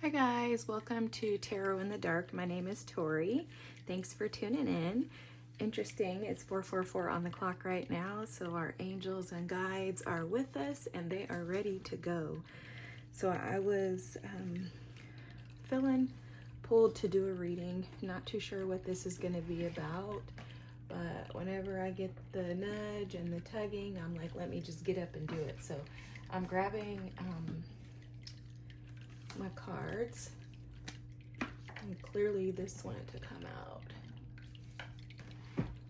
Hi guys, welcome to Tarot in the Dark. My name is Tori. Thanks for tuning in. Interesting, it's 4:44 on the clock right now, so our angels and guides are with us and they are ready to go. So I was feeling pulled to do a reading. Not too sure what this is going to be about, but whenever I get the nudge and the tugging, I'm like, let me just get up and do it. So I'm grabbing my cards, and clearly this wanted to come out.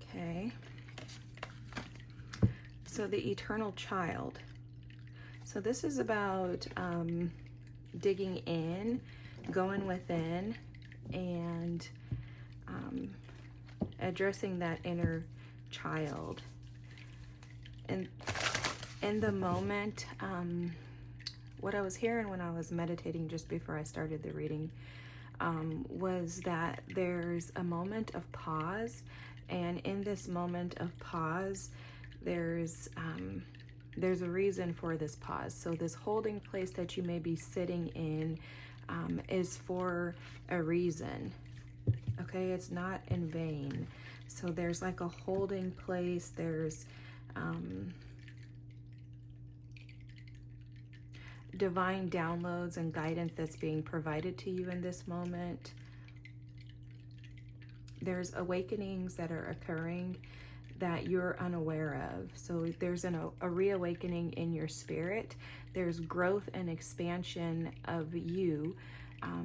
Okay, so the eternal child. So this is about digging in, going within, and addressing that inner child. And in the moment, what I was hearing when I was meditating just before I started the reading was that there's a moment of pause, and in this moment of pause, there's a reason for this pause. So this holding place that you may be sitting in is for a reason. Okay, it's not in vain. So there's like a holding place. There's divine downloads and guidance that's being provided to you in this moment. There's awakenings that are occurring that you're unaware of. So there's a reawakening in your spirit. There's growth and expansion of you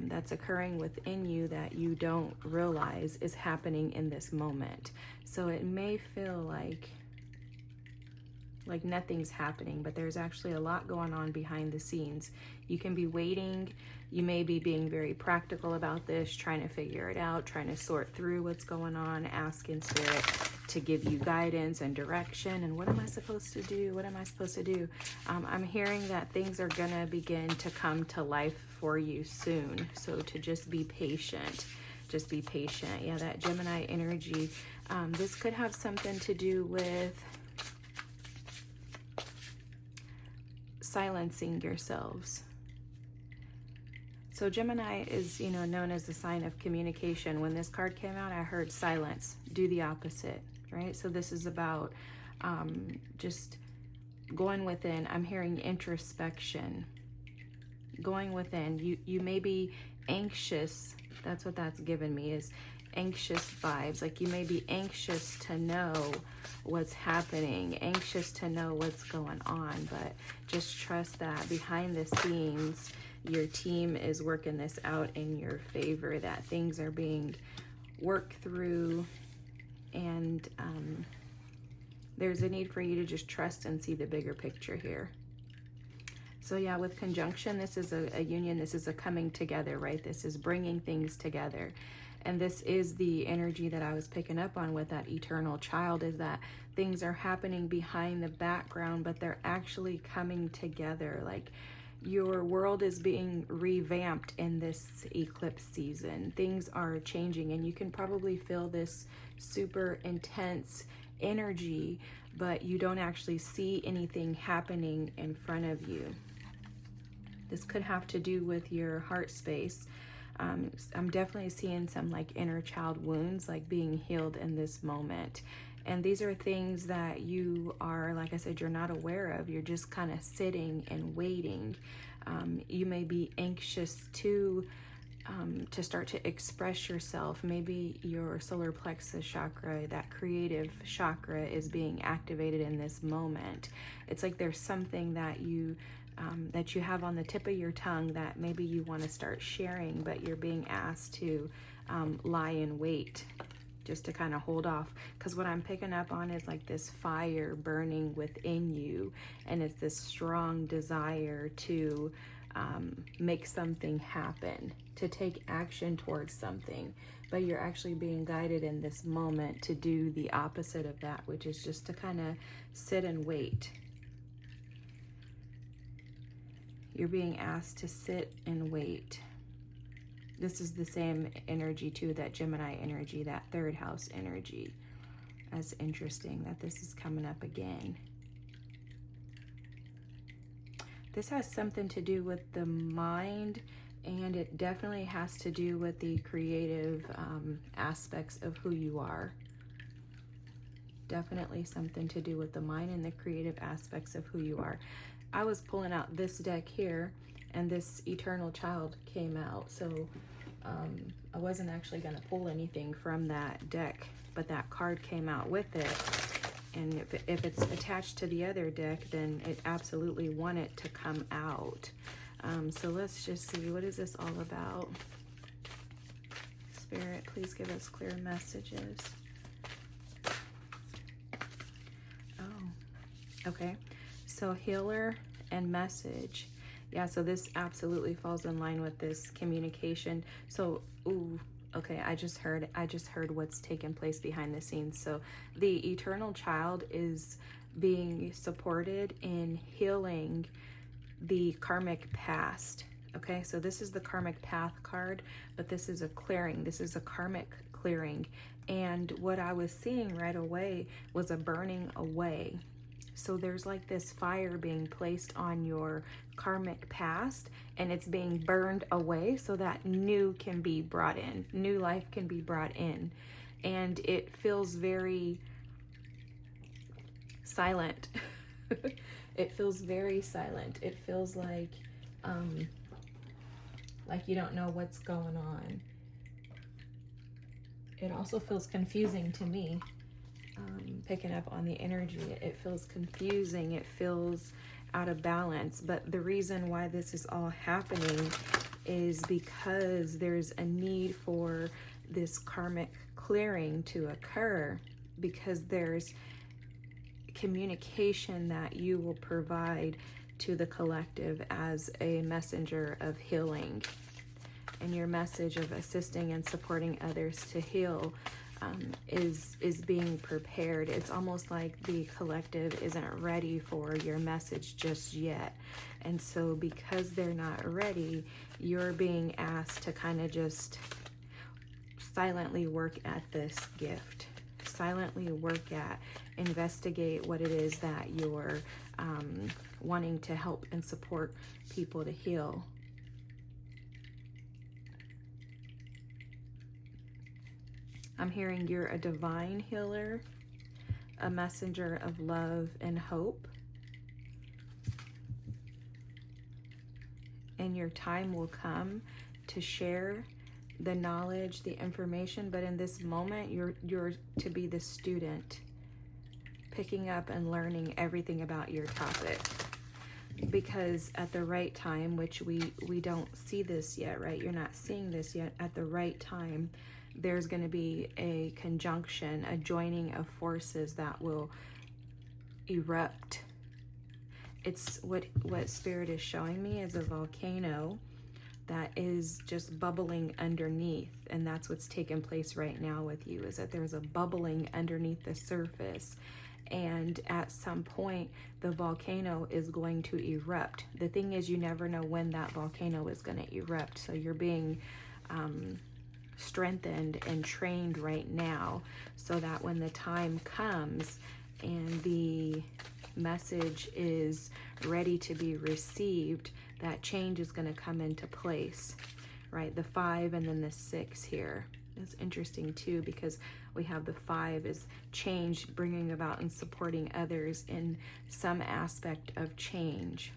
that's occurring within you that you don't realize is happening in this moment. So it may feel like nothing's happening, but there's actually a lot going on behind the scenes. You can be waiting. You may be being very practical about this, trying to figure it out, trying to sort through what's going on, asking spirit to give you guidance and direction. And what am I supposed to do? What am I supposed to do? I'm hearing that things are gonna begin to come to life for you soon. So to just be patient. Just be patient. Yeah, that Gemini energy. This could have something to do with silencing yourselves. So Gemini is, known as the sign of communication. When this card came out, I heard silence, do the opposite, right? So this is about just going within. I'm hearing introspection, going within. You may be anxious. That's what that's given me, is anxious vibes. Like you may be anxious to know what's happening, anxious to know what's going on, but just trust that behind the scenes, your team is working this out in your favor, that things are being worked through, and there's a need for you to just trust and see the bigger picture here. So yeah, with conjunction, this is a union, this is a coming together, right? This is bringing things together. And this is the energy that I was picking up on with that eternal child, is that things are happening behind the background, but they're actually coming together. Like your world is being revamped in this eclipse season. Things are changing, and you can probably feel this super intense energy, but you don't actually see anything happening in front of you. This could have to do with your heart space. I'm definitely seeing some like inner child wounds like being healed in this moment. And these are things that you are, like I said, you're not aware of. You're just kind of sitting and waiting. You may be anxious to start to express yourself. Maybe your solar plexus chakra, that creative chakra, is being activated in this moment. It's like there's something that you have on the tip of your tongue that maybe you want to start sharing, but you're being asked to lie in wait, just to kind of hold off. Because what I'm picking up on is like this fire burning within you, and it's this strong desire to make something happen, to take action towards something, but you're actually being guided in this moment to do the opposite of that, which is just to kind of sit and wait. You're being asked to sit and wait. This is the same energy too, that Gemini energy, that third house energy. That's interesting that this is coming up again. This has something to do with the mind And it definitely has to do with the creative aspects of who you are. Definitely something to do with the mind and the creative aspects of who you are. I was pulling out this deck here, and this Eternal Child came out. So I wasn't actually going to pull anything from that deck, but that card came out with it. And if it's attached to the other deck, then it absolutely want it to come out. So let's just see, what is this all about? Spirit, please give us clear messages. Oh, okay. So healer and message. Yeah, so this absolutely falls in line with this communication. So, ooh, okay, I just heard what's taking place behind the scenes. So the Eternal Child is being supported in healing the karmic past. Okay, so this is the karmic path card, but this is a clearing. This is a karmic clearing. And what I was seeing right away was a burning away. So there's like this fire being placed on your karmic past, and it's being burned away so that new can be brought in. New life can be brought in. And it feels very silent. It feels very silent. It feels like you don't know what's going on. It also feels confusing to me. Picking up on the energy, it feels confusing. It feels out of balance. But the reason why this is all happening is because there's a need for this karmic clearing to occur, because there's communication that you will provide to the collective as a messenger of healing, and your message of assisting and supporting others to heal is being prepared. It's almost like the collective isn't ready for your message just yet, and so because they're not ready, you're being asked to kind of just silently work at this gift, silently work at, investigate what it is that you're wanting to help and support people to heal. I'm hearing you're a divine healer, a messenger of love and hope. And your time will come to share the knowledge, the information, but in this moment, you're to be the student, picking up and learning everything about your topic. Because at the right time, which we don't see this yet, right? You're not seeing this yet. At the right time, there's going to be a conjunction, a joining of forces that will erupt. It's what Spirit is showing me is a volcano that is just bubbling underneath, and that's what's taking place right now with you, is that there's a bubbling underneath the surface, and at some point the volcano is going to erupt. The thing is, you never know when that volcano is going to erupt, so you're being strengthened and trained right now so that when the time comes and the message is ready to be received, that change is going to come into place, right? The 5 and then the 6 here. It's interesting too, because we have the 5 is change, bringing about and supporting others in some aspect of change.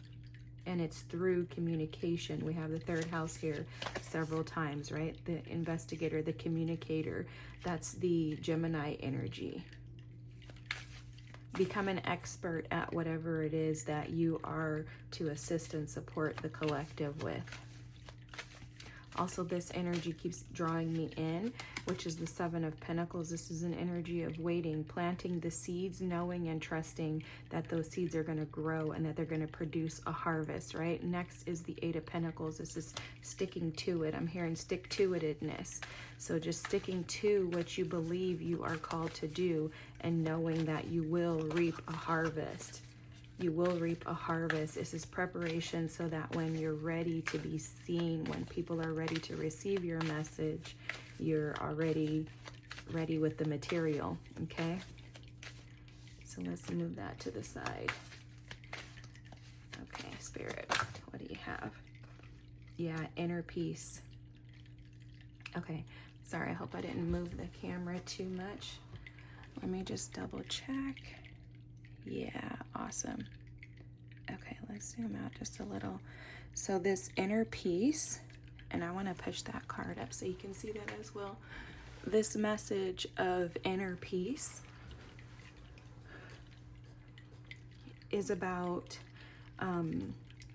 And it's through communication. We have the 3rd house here several times, right? The investigator, the communicator. That's the Gemini energy. Become an expert at whatever it is that you are to assist and support the collective with. Also, this energy keeps drawing me in, which is the 7 of Pentacles. This is an energy of waiting, planting the seeds, knowing and trusting that those seeds are going to grow and that they're going to produce a harvest, right? Next is the 8 of Pentacles. This is sticking to it. I'm hearing stick-to-itedness. So just sticking to what you believe you are called to do and knowing that you will reap a harvest. You will reap a harvest. This is preparation so that when you're ready to be seen, when people are ready to receive your message, you're already ready with the material, okay? So let's move that to the side. Okay, Spirit, what do you have? Yeah, inner peace. Okay, sorry, I hope I didn't move the camera too much. Let me just double check. Yeah, awesome. Okay, let's zoom out just a little. So this inner peace, and I want to push that card up so you can see that as well. This message of inner peace is about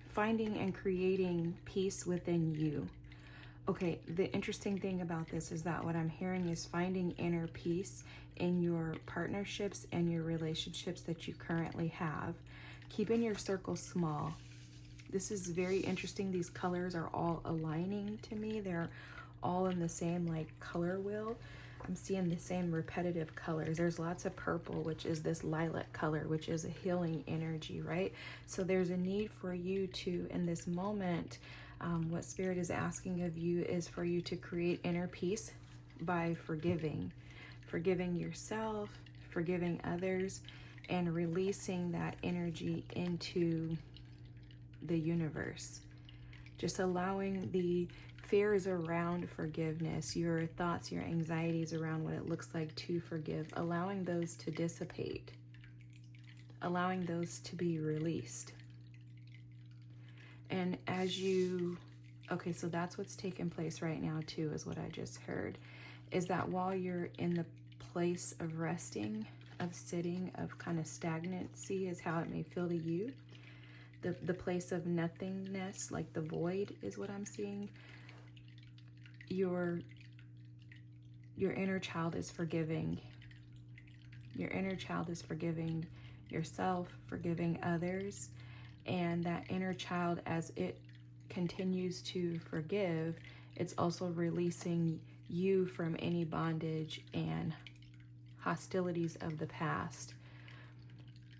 finding and creating peace within you. Okay, the interesting thing about this is that what I'm hearing is finding inner peace in your partnerships and your relationships that you currently have. Keeping your circle small. This is very interesting. These colors are all aligning to me. They're all in the same like color wheel. I'm seeing the same repetitive colors. There's lots of purple, which is this lilac color, which is a healing energy, right? So there's a need for you to, in this moment, what Spirit is asking of you is for you to create inner peace by forgiving yourself, forgiving others, and releasing that energy into the universe. Just allowing the fears around forgiveness, your thoughts, your anxieties around what it looks like to forgive, allowing those to dissipate, allowing those to be released. And as you, okay, so that's what's taking place right now too, is what I just heard, is that while you're in the place of resting, of sitting, of kind of stagnancy is how it may feel to you, the place of nothingness, like the void is what I'm seeing. Your inner child is forgiving. Your inner child is forgiving yourself, forgiving others. And that inner child, as it continues to forgive, it's also releasing you from any bondage and hostilities of the past.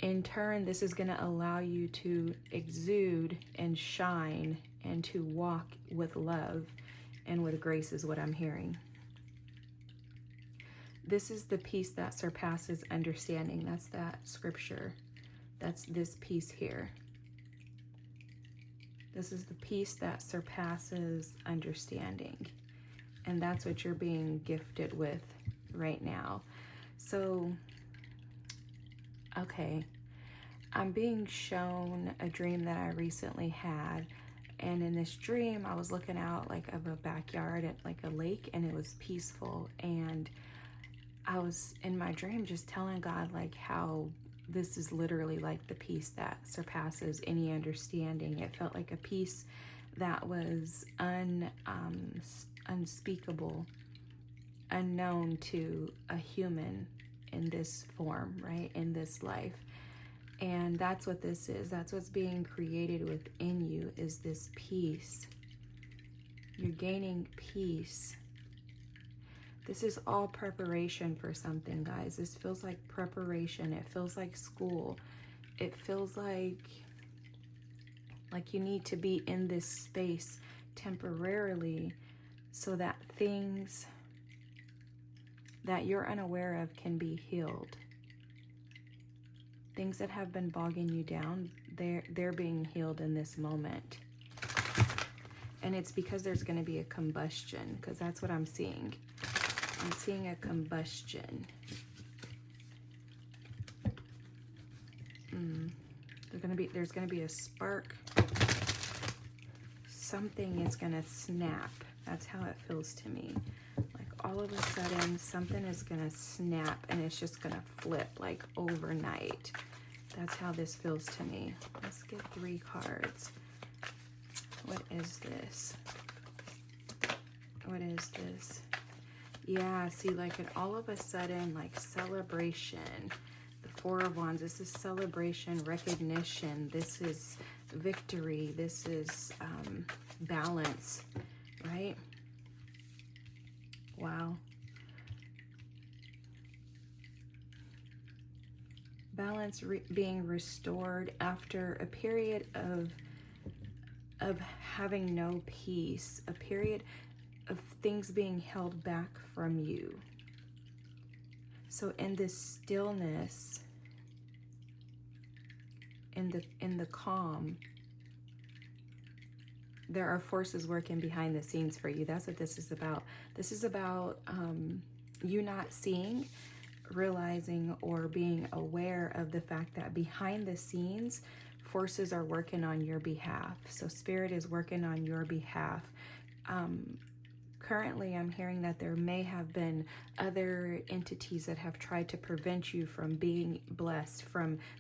In turn, this is going to allow you to exude and shine and to walk with love and with grace is what I'm hearing. This is the peace that surpasses understanding. That's that scripture. That's this piece here. This is the peace that surpasses understanding. And that's what you're being gifted with right now. So, okay, I'm being shown a dream that I recently had. And in this dream, I was looking out like of a backyard at like a lake, and it was peaceful. And I was in my dream just telling God like how this is literally like the peace that surpasses any understanding. It felt like a peace that was unspeakable, unknown to a human in this form, right? In this life. And that's what this is. That's what's being created within you, is this peace. You're gaining peace. This is all preparation for something, guys. This feels like preparation. It feels like school. It feels like you need to be in this space temporarily so that things that you're unaware of can be healed. Things that have been bogging you down, they're being healed in this moment. And it's because there's going to be a combustion, because that's what I'm seeing. I'm seeing a combustion. There's going to be a spark. Something is going to snap. That's how it feels to me. Like all of a sudden, something is going to snap and it's just going to flip like overnight. That's how this feels to me. Let's get 3 cards. What is this? What is this? Yeah, see, like it all of a sudden, like celebration. The 4 of Wands, this is celebration, recognition. This is victory. This is balance, right? Wow. Balance being restored after a period of having no peace, a period of things being held back from you. So in this stillness, in the calm, There are forces working behind the scenes for you. That's what this is about. This is about you not seeing, realizing, or being aware of the fact that behind the scenes, forces are working on your behalf. So Spirit is working on your behalf. Currently, I'm hearing that there may have been other entities that have tried to prevent you from being blessed,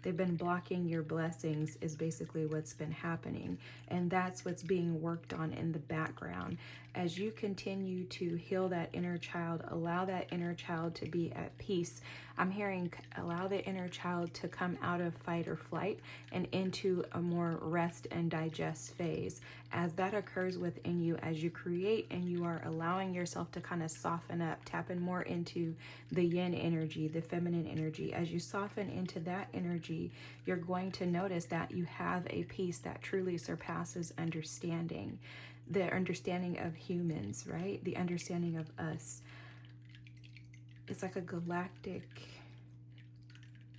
they've been blocking your blessings is basically what's been happening. And that's what's being worked on in the background. As you continue to heal that inner child, allow that inner child to be at peace. I'm hearing allow the inner child to come out of fight or flight and into a more rest and digest phase. As that occurs within you, as you create and you are allowing yourself to kind of soften up, tapping more into the yin energy, the feminine energy. As you soften into that energy, you're going to notice that you have a peace that truly surpasses understanding. The understanding of humans, right? The understanding of us. It's like a galactic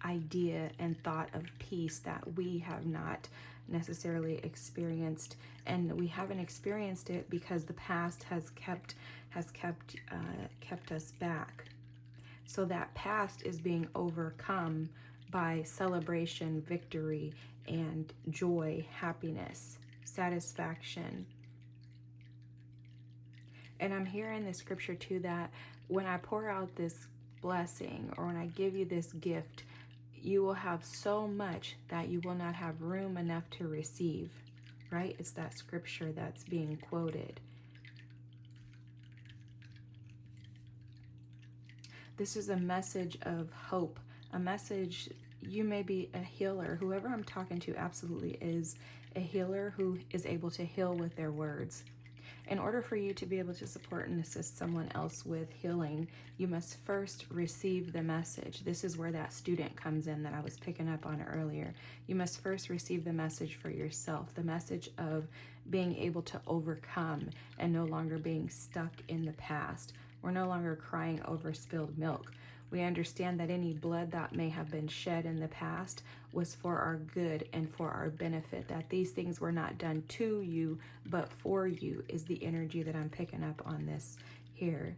idea and thought of peace that we have not necessarily experienced, and we haven't experienced it because the past has kept us back. So that past is being overcome by celebration, victory, and joy, happiness, satisfaction. And I'm hearing the scripture too that when I pour out this blessing, or when I give you this gift, you will have so much that you will not have room enough to receive, right? It's that scripture that's being quoted. This is a message of hope, a message. You may be a healer. Whoever I'm talking to absolutely is a healer who is able to heal with their words. In order for you to be able to support and assist someone else with healing, you must first receive the message. This is where that student comes in that I was picking up on earlier. You must first receive the message for yourself, the message of being able to overcome and no longer being stuck in the past. We're no longer crying over spilled milk. We understand that any blood that may have been shed in the past was for our good and for our benefit, that these things were not done to you, but for you, is the energy that I'm picking up on this here.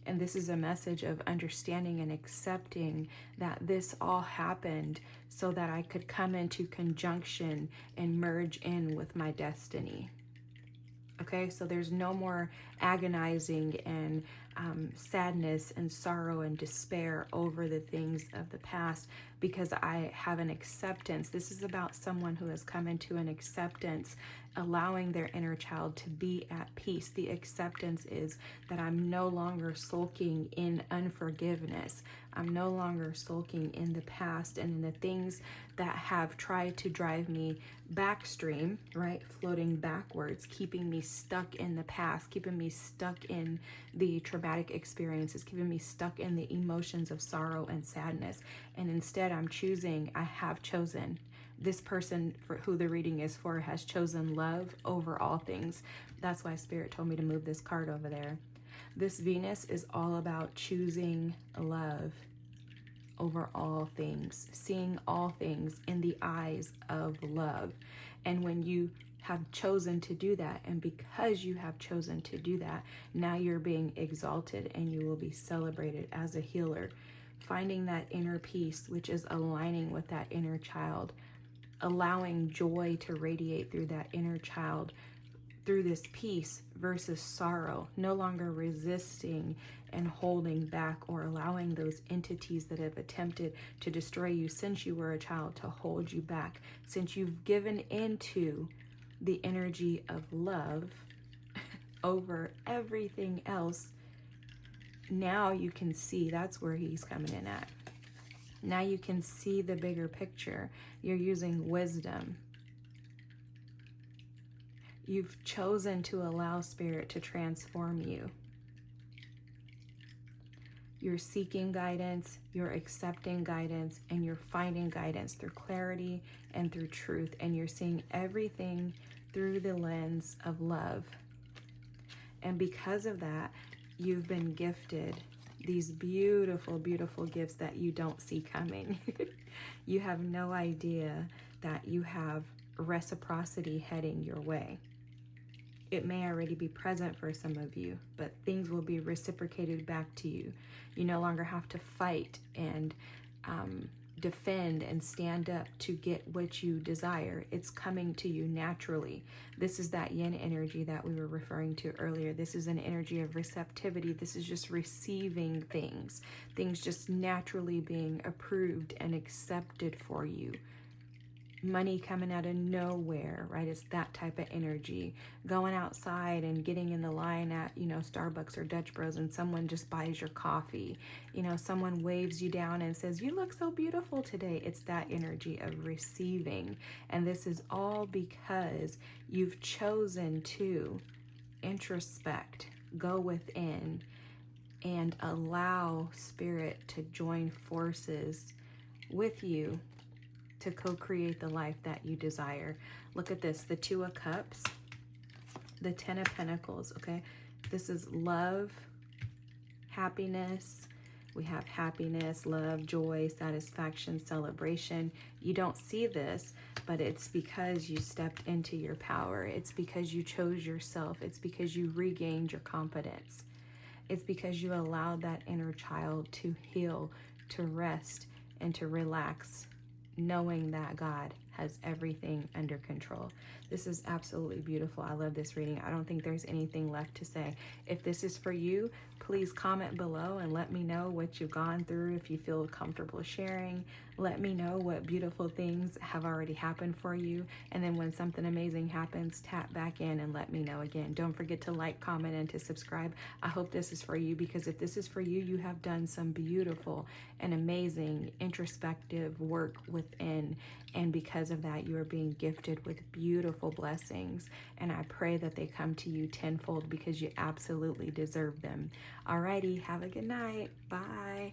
And this is a message of understanding and accepting that this all happened so that I could come into conjunction and merge in with my destiny. Okay, so there's no more agonizing and sadness and sorrow and despair over the things of the past, because I have an acceptance. This is about someone who has come into an acceptance, allowing their inner child to be at peace. The acceptance is that I'm no longer sulking in unforgiveness. I'm no longer sulking in the past and in the things that have tried to drive me backstream, right? Floating backwards, keeping me stuck in the past, keeping me stuck in the traumatic experiences, keeping me stuck in the emotions of sorrow and sadness. And instead, I have chosen. This person for who the reading is for has chosen love over all things. That's why Spirit told me to move this card over there. This Venus is all about choosing love over all things, seeing all things in the eyes of love. And when you have chosen to do that, and because you have chosen to do that, now you're being exalted and you will be celebrated as a healer, finding that inner peace, which is aligning with that inner child, allowing joy to radiate through that inner child, through this peace versus sorrow, no longer resisting and holding back or allowing those entities that have attempted to destroy you since you were a child to hold you back. Since you've given into the energy of love over everything else, now you can see that's where he's coming in at. Now you can see the bigger picture. You're using wisdom. You've chosen to allow Spirit to transform you. You're seeking guidance, you're accepting guidance, and you're finding guidance through clarity and through truth. And you're seeing everything through the lens of love. And because of that, you've been gifted these beautiful, beautiful gifts that you don't see coming. You have no idea that you have reciprocity heading your way. It may already be present for some of you, but things will be reciprocated back to you. You no longer have to fight and defend and stand up to get what you desire. It's coming to you naturally. This is that yin energy that we were referring to earlier. This is an energy of receptivity. This is just receiving things just naturally being approved and accepted for you. Money coming out of nowhere, right? It's that type of energy. Going outside and getting in the line at, Starbucks or Dutch Bros, and someone just buys your coffee. Someone waves you down and says, "You look so beautiful today." It's that energy of receiving. And this is all because you've chosen to introspect, go within, and allow Spirit to join forces with you to co-create the life that you desire. Look at this, the Two of Cups, the Ten of Pentacles, okay? This is love, happiness. We have happiness, love, joy, satisfaction, celebration. You don't see this, but it's because you stepped into your power. It's because you chose yourself. It's because you regained your confidence. It's because you allowed that inner child to heal, to rest, and to relax, knowing that God has everything under control. This is absolutely beautiful. I love this reading. I don't think there's anything left to say. If this is for you, please comment below and let me know what you've gone through. If you feel comfortable sharing, let me know what beautiful things have already happened for you. And then when something amazing happens, tap back in and let me know again. Don't forget to like, comment, and to subscribe. I hope this is for you, because if this is for you, you have done some beautiful and amazing introspective work within. And because of that, you are being gifted with beautiful blessings. And I pray that they come to you tenfold, because you absolutely deserve them. Alrighty, have a good night. Bye.